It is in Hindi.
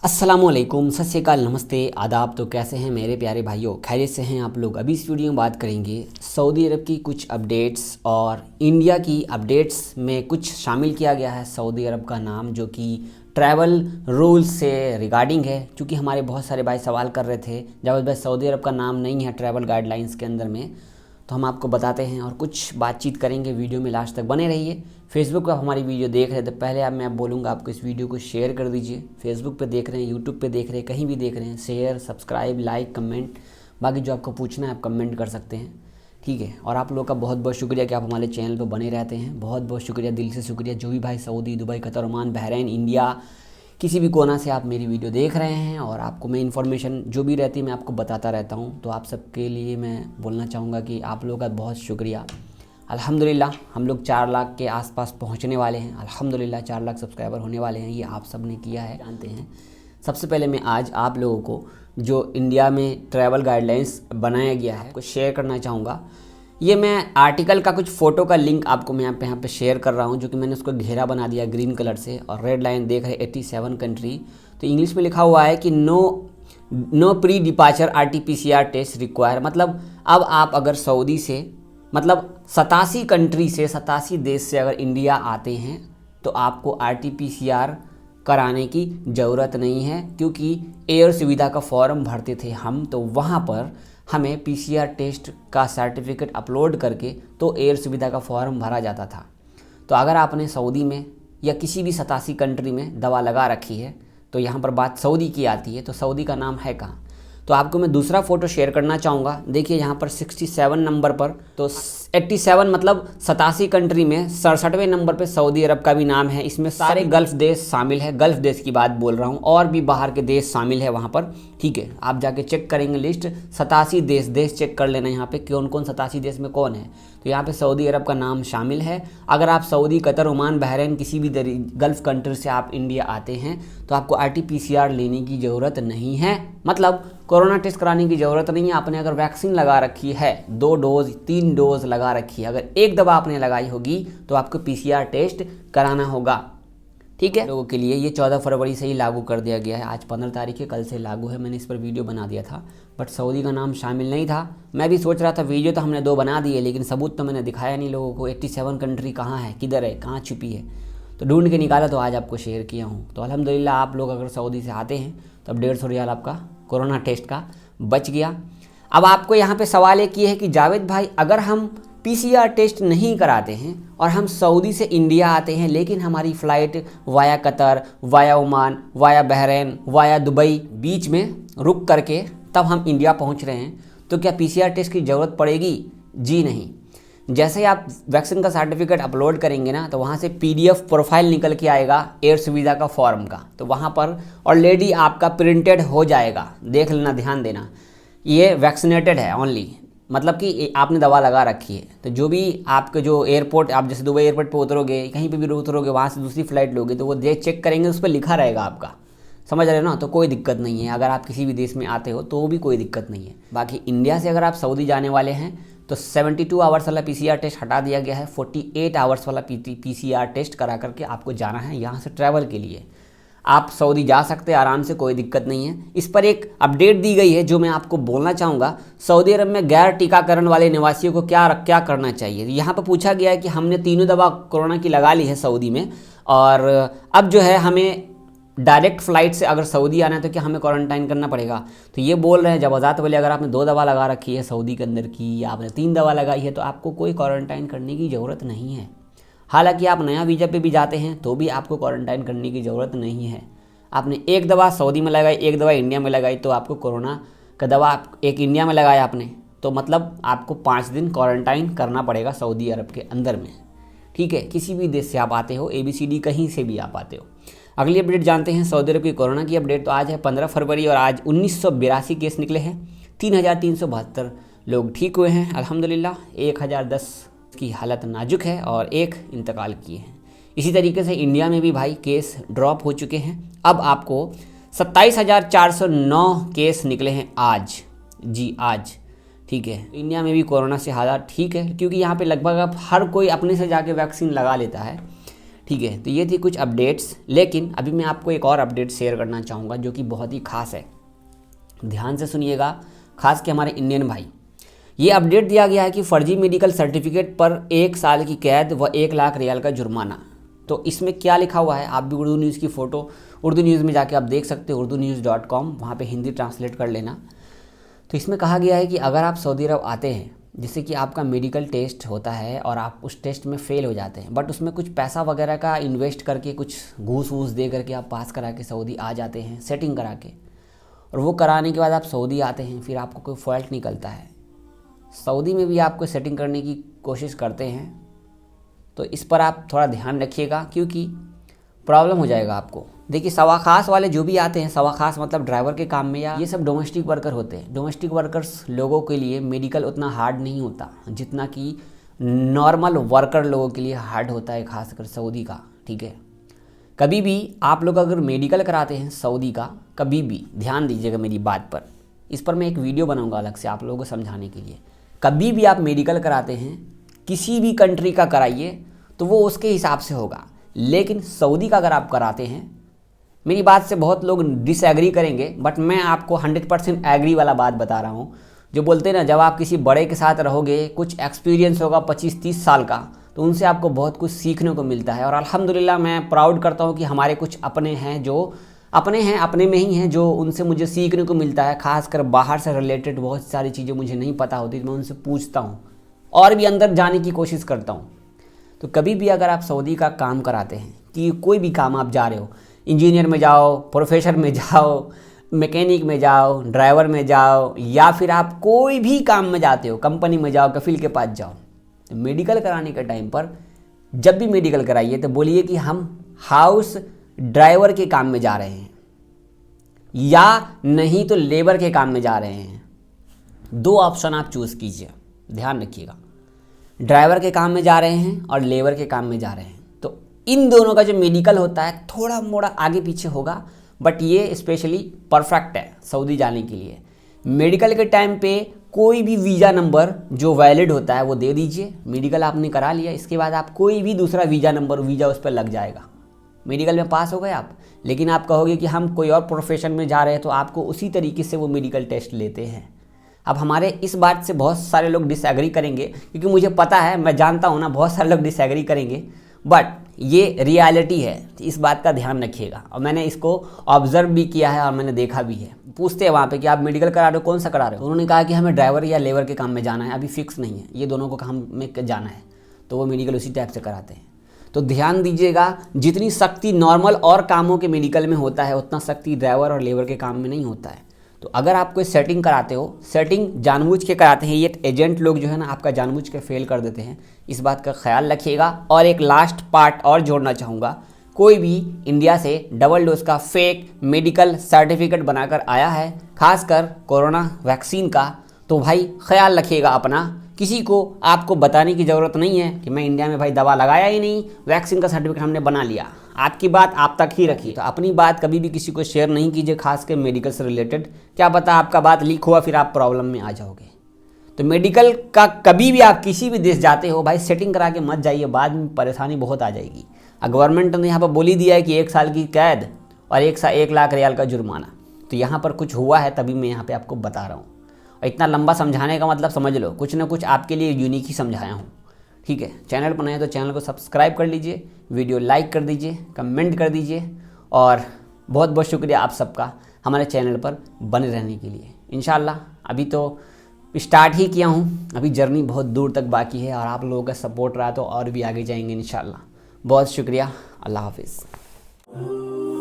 अस्सलामुअलैकुम, सत श्री अकाल, नमस्ते, आदाब। तो कैसे हैं मेरे प्यारे भाइयों? खैरियत से हैं आप लोग? अभी इस वीडियो में बात करेंगे सऊदी अरब की कुछ अपडेट्स और इंडिया की अपडेट्स में कुछ शामिल किया गया है सऊदी अरब का नाम, जो कि ट्रैवल रूल्स से रिगार्डिंग है। क्योंकि हमारे बहुत सारे भाई सवाल कर रहे थे जावेद भाई सऊदी अरब का नाम नहीं है ट्रैवल गाइडलाइंस के अंदर में, तो हम आपको बताते हैं और कुछ बातचीत करेंगे। वीडियो में लास्ट तक बने रहिए। फेसबुक पर आप हमारी वीडियो देख रहे हैं तो पहले मैं बोलूँगा आपको इस वीडियो को शेयर कर दीजिए। फेसबुक पे देख रहे हैं, यूट्यूब पे देख रहे हैं, कहीं भी देख रहे हैं, शेयर, सब्सक्राइब, लाइक, कमेंट, बाकी जो आपको पूछना है आप कमेंट कर सकते हैं, ठीक है। और आप लोग का बहुत बहुत शुक्रिया कि आप हमारे चैनल पर बने रहते हैं। बहुत बहुत शुक्रिया, दिल से शुक्रिया। जो भी भाई Saudi, Dubai, Qatar, Oman, Bahrain, India, किसी भी कोना से आप मेरी वीडियो देख रहे हैं और आपको मैं इन्फॉर्मेशन जो भी रहती है मैं आपको बताता रहता हूं, तो आप सबके लिए मैं बोलना चाहूँगा कि आप लोगों का बहुत शुक्रिया। अल्हम्दुलिल्लाह हम लोग 4 लाख के आसपास पहुंचने वाले हैं। अल्हम्दुलिल्लाह 4 लाख सब्सक्राइबर होने वाले हैं। ये आप सब ने किया है, जानते हैं। सबसे पहले मैं आज आप लोगों को जो इंडिया में ट्रैवल गाइडलाइंस बनाया गया है कुछ शेयर करना चाहूँगा। ये मैं आर्टिकल का कुछ फ़ोटो का लिंक आपको मैं यहाँ पे शेयर कर रहा हूँ, जो कि मैंने उसको घेरा बना दिया ग्रीन कलर से और रेड लाइन देख रहे 87 कंट्री। तो इंग्लिश में लिखा हुआ है कि no pre departure RT-PCR test require. मतलब अब आप अगर सऊदी से मतलब 87 कंट्री से 87 देश से अगर इंडिया आते हैं तो आपको RT-PCR कराने की ज़रूरत नहीं है, क्योंकि एयर सुविधा का फॉर्म भरते थे हम, तो वहाँ पर हमें PCR टेस्ट का सर्टिफिकेट अपलोड करके तो एयर सुविधा का फॉर्म भरा जाता था। तो अगर आपने सऊदी में या किसी भी 87 कंट्री में दवा लगा रखी है तो यहाँ पर बात सऊदी की आती है, तो सऊदी का नाम है कहाँ। तो आपको मैं दूसरा फ़ोटो शेयर करना चाहूँगा। देखिए यहाँ पर 67 नंबर पर, तो 87 मतलब 87 कंट्री में 67वें नंबर पे सऊदी अरब का भी नाम है। इसमें सारे गल्फ़ देश शामिल है, गल्फ़ देश की बात बोल रहा हूँ, और भी बाहर के देश शामिल है वहाँ पर, ठीक है। आप जाके चेक करेंगे लिस्ट, 87 देश चेक कर लेना यहाँ पे कौन कौन 87 देश में कौन है। तो यहाँ पे सऊदी अरब का नाम शामिल है। अगर आप सऊदी, कतर, ओमान, बहरीन किसी भी गल्फ़ कंट्री से आप इंडिया आते हैं तो आपको RT-PCR लेने की ज़रूरत नहीं है, मतलब कोरोना टेस्ट कराने की ज़रूरत नहीं है। आपने अगर वैक्सीन लगा रखी है 2 डोज 3 डोज लगा रखी है, अगर एक दवा आपने लगाई होगी तो आपको PCR टेस्ट कराना होगा, ठीक है। लोगों के लिए ये 14 फरवरी से ही लागू कर दिया गया है। आज 15 तारीख है, कल से लागू है। मैंने इस पर वीडियो बना दिया था, बट सऊदी का नाम शामिल नहीं था। मैं भी सोच रहा था, वीडियो तो हमने 2 बना दिए लेकिन सबूत तो मैंने दिखाया नहीं लोगों को। 87 कंट्री कहाँ है, किधर है, कहाँ छुपी है, तो ढूंढ के निकाला तो आज आपको शेयर किया हूँ। तो अल्हम्दुलिल्लाह आप लोग अगर सऊदी से आते हैं तो अब 150 रियाल आपका कोरोना टेस्ट का बच गया। अब आपको यहाँ पे सवाल एक ये है कि जावेद भाई अगर हम PCR टेस्ट नहीं कराते हैं और हम सऊदी से इंडिया आते हैं, लेकिन हमारी flight via Qatar, via Oman, via Bahrain, via Dubai बीच में रुक करके तब हम इंडिया पहुँच रहे हैं, तो क्या PCR टेस्ट की ज़रूरत पड़ेगी? जी नहीं। जैसे ही आप वैक्सीन का सर्टिफिकेट अपलोड करेंगे ना, तो वहाँ से PDF प्रोफाइल निकल के आएगा एयर सुविधा का फॉर्म का, तो वहाँ पर ऑलरेडी आपका प्रिंटेड हो जाएगा। देख लेना, ध्यान देना, ये वैक्सीनेटेड है ओनली, मतलब कि आपने दवा लगा रखी है। तो जो भी आपके जो एयरपोर्ट, आप जैसे दुबई एयरपोर्ट पे उतरोगे, कहीं पे भी उतरोगे, वहाँ से दूसरी फ्लाइट लोगे तो वो चेक करेंगे, उस पर लिखा रहेगा आपका, समझ रहे हो ना। तो कोई दिक्कत नहीं है, अगर आप किसी भी देश में आते हो तो भी कोई दिक्कत नहीं है। बाकी इंडिया से अगर आप सऊदी जाने वाले हैं तो 72 आवर्स वाला PCR टेस्ट हटा दिया गया है। 48 आवर्स वाला PCR टेस्ट करा करके आपको जाना है यहाँ से ट्रैवल के लिए। आप सऊदी जा सकते हैं आराम से, कोई दिक्कत नहीं है। इस पर एक अपडेट दी गई है जो मैं आपको बोलना चाहूँगा। सऊदी अरब में गैर टीकाकरण वाले निवासियों को क्या करना चाहिए। यहाँ पर पूछा गया है कि हमने 3 दवा कोरोना की लगा ली है सऊदी में, और अब जो है हमें डायरेक्ट फ़्लाइट से अगर सऊदी आना है तो क्या हमें क्वारंटाइन करना पड़ेगा। तो ये बोल रहे हैं जवाज़ात वाले, अगर आपने 2 दवा लगा रखी है सऊदी के अंदर की, या आपने 3 दवा लगाई है, तो आपको कोई क्वारंटाइन करने की ज़रूरत नहीं है। हालांकि आप नया वीज़ा पे भी जाते हैं तो भी आपको क्वारंटाइन करने की ज़रूरत नहीं है। आपने 1 दवा सऊदी में लगाई, 1 दवा इंडिया में लगाई, तो आपको कोरोना का दवा एक इंडिया में लगाया आपने, तो मतलब आपको 5 दिन क्वारंटाइन करना पड़ेगा सऊदी अरब के अंदर में, ठीक है। किसी भी देश से आप आते हो, ABCD कहीं से भी आप आते हो। अगली अपडेट जानते हैं सऊदी अरब की कोरोना की अपडेट। तो आज है 15 फरवरी और आज 1982 केस निकले हैं। 3372 लोग ठीक हुए हैं अल्हम्दुलिल्लाह। 1010 की हालत नाजुक है और 1 इंतकाल किए हैं। इसी तरीके से इंडिया में भी भाई केस ड्रॉप हो चुके हैं। अब आपको 27,409 केस निकले हैं आज, जी आज, ठीक है। इंडिया में भी कोरोना से हालात ठीक है, क्योंकि यहाँ पे लगभग अब हर कोई अपने से जाके वैक्सीन लगा लेता है, ठीक है, तो ये थी कुछ अपडेट्स। लेकिन अभी मैं आपको एक और अपडेट शेयर करना चाहूँगा जो कि बहुत ही खास है, ध्यान से सुनिएगा, खास के हमारे इंडियन भाई। ये अपडेट दिया गया है कि फर्जी मेडिकल सर्टिफिकेट पर 1 साल की कैद व 1 लाख रियाल का जुर्माना। तो इसमें क्या लिखा हुआ है, आप भी उर्दू न्यूज़ की फ़ोटो उर्दू न्यूज़ में जाके आप देख सकते हो, urdunews.com, वहाँ पे हिंदी ट्रांसलेट कर लेना। तो इसमें कहा गया है कि अगर आप सऊदी अरब आते हैं, जैसे कि आपका मेडिकल टेस्ट होता है और आप उस टेस्ट में फ़ेल हो जाते हैं, बट उसमें कुछ पैसा वगैरह का इन्वेस्ट करके, कुछ घूस वूस दे करके आप पास करा के सऊदी आ जाते हैं, सेटिंग करा के, और वो कराने के बाद आप सऊदी आते हैं, फिर आपको कोई फॉल्ट निकलता है, सऊदी में भी आपको सेटिंग करने की कोशिश करते हैं, तो इस पर आप थोड़ा ध्यान रखिएगा क्योंकि प्रॉब्लम हो जाएगा आपको। देखिए, सवाखास वाले जो भी आते हैं, सवाखास मतलब ड्राइवर के काम में, या ये सब डोमेस्टिक वर्कर होते हैं। डोमेस्टिक वर्कर्स लोगों के लिए मेडिकल उतना हार्ड नहीं होता जितना कि नॉर्मल वर्कर लोगों के लिए हार्ड होता है, खासकर सऊदी का। ठीक है, कभी भी आप लोग अगर मेडिकल कराते हैं सऊदी का, कभी भी ध्यान दीजिएगा मेरी बात पर, इस पर मैं एक वीडियो बनाऊंगा अलग से आप लोगों को समझाने के लिए। कभी भी आप मेडिकल कराते हैं, किसी भी कंट्री का कराइए तो वो उसके हिसाब से होगा, लेकिन सऊदी का अगर आप कराते हैं, मेरी बात से बहुत लोग डिसएग्री करेंगे, बट मैं आपको 100% एग्री वाला बात बता रहा हूँ। जो बोलते हैं ना, जब आप किसी बड़े के साथ रहोगे, कुछ एक्सपीरियंस होगा 25-30 साल का, तो उनसे आपको बहुत कुछ सीखने को मिलता है। और अल्हम्दुलिल्लाह मैं प्राउड करता हूँ कि हमारे कुछ अपने हैं जो अपने में ही हैं, जो उनसे मुझे सीखने को मिलता है। खासकर बाहर से रिलेटेड बहुत सारी चीज़ें मुझे नहीं पता होती, तो मैं उनसे पूछता हूँ और भी अंदर जाने की कोशिश करता हूँ। तो कभी भी अगर आप सऊदी का काम कराते हैं, कि कोई भी काम आप जा रहे हो, इंजीनियर में जाओ, प्रोफेसर में जाओ, मैकेनिक में जाओ, ड्राइवर में जाओ, या फिर आप कोई भी काम में जाते हो, कंपनी में जाओ, कफील के पास जाओ, तो मेडिकल कराने के टाइम पर जब भी मेडिकल कराइए तो बोलिए कि हम हाउस ड्राइवर के काम में जा रहे हैं, या नहीं तो लेबर के काम में जा रहे हैं। 2 ऑप्शन आप चूज़ कीजिए, ध्यान रखिएगा, ड्राइवर के काम में जा रहे हैं और लेबर के काम में जा रहे हैं। तो इन दोनों का जो मेडिकल होता है थोड़ा मोड़ा आगे पीछे होगा, बट ये स्पेशली परफेक्ट है सऊदी जाने के लिए। मेडिकल के टाइम पे कोई भी वीज़ा नंबर जो वैलिड होता है वो दे दीजिए। मेडिकल आपने करा लिया, इसके बाद आप कोई भी दूसरा वीज़ा उस पर लग जाएगा। मेडिकल में पास हो गए आप, लेकिन आप कहोगे कि हम कोई और प्रोफेशन में जा रहे हैं, तो आपको उसी तरीके से वो मेडिकल टेस्ट लेते हैं। अब हमारे इस बात से बहुत सारे लोग डिसएग्री करेंगे, क्योंकि मुझे पता है, मैं जानता हूँ ना, बहुत सारे लोग डिसएग्री करेंगे, बट ये रियलिटी है। इस बात का ध्यान रखिएगा। और मैंने इसको ऑब्जर्व भी किया है और मैंने देखा भी है। पूछते हैं वहाँ पे कि आप मेडिकल करा रहे हो, कौन सा करा रहे हो, उन्होंने कहा कि हमें ड्राइवर या लेबर के काम में जाना है, अभी फिक्स नहीं है, ये दोनों को काम में जाना है, तो वो मेडिकल उसी टाइप से कराते हैं। तो ध्यान दीजिएगा, जितनी सख्ती नॉर्मल और कामों के मेडिकल में होता है, उतना सख्ती ड्राइवर और लेबर के काम में नहीं होता है। तो अगर आप कोई सेटिंग कराते हो, सेटिंग जानबूझ के कराते हैं, ये एजेंट लोग जो है ना आपका जानबूझ के फेल कर देते हैं, इस बात का ख्याल रखिएगा। और एक लास्ट पार्ट और जोड़ना चाहूँगा, कोई भी इंडिया से डबल डोज का फेक मेडिकल सर्टिफिकेट बनाकर आया है, खासकर कोरोना वैक्सीन का, तो भाई ख्याल रखिएगा अपना। किसी को आपको बताने की ज़रूरत नहीं है कि मैं इंडिया में भाई दवा लगाया ही नहीं, वैक्सीन का सर्टिफिकेट हमने बना लिया। आपकी बात आप तक ही रखिए। तो अपनी बात कभी भी किसी को शेयर नहीं कीजिए, खास के मेडिकल से रिलेटेड। क्या पता आपका बात लीक हुआ, फिर आप प्रॉब्लम में आ जाओगे। तो मेडिकल का कभी भी आप किसी भी देश जाते हो भाई, सेटिंग करा के मत जाइए, बाद में परेशानी बहुत आ जाएगी। गवर्नमेंट ने यहाँ पर बोली दिया है कि 1 साल की कैद और 1 लाख रियाल का जुर्माना। तो यहाँ पर कुछ हुआ है, तभी मैं यहाँ पर आपको बता रहा हूँ। और इतना लंबा समझाने का मतलब समझ लो, कुछ ना कुछ आपके लिए यूनिक ही समझाया हूँ। ठीक है, चैनल पर नए हैं तो चैनल को सब्सक्राइब कर लीजिए, वीडियो लाइक कर दीजिए, कमेंट कर दीजिए, और बहुत बहुत शुक्रिया आप सबका हमारे चैनल पर बने रहने के लिए। इंशाल्लाह अभी तो स्टार्ट ही किया हूँ, अभी जर्नी बहुत दूर तक बाकी है, और आप लोगों का सपोर्ट रहा तो और भी आगे जाएंगे इंशाल्लाह। बहुत शुक्रिया, अल्लाह हाफिज़।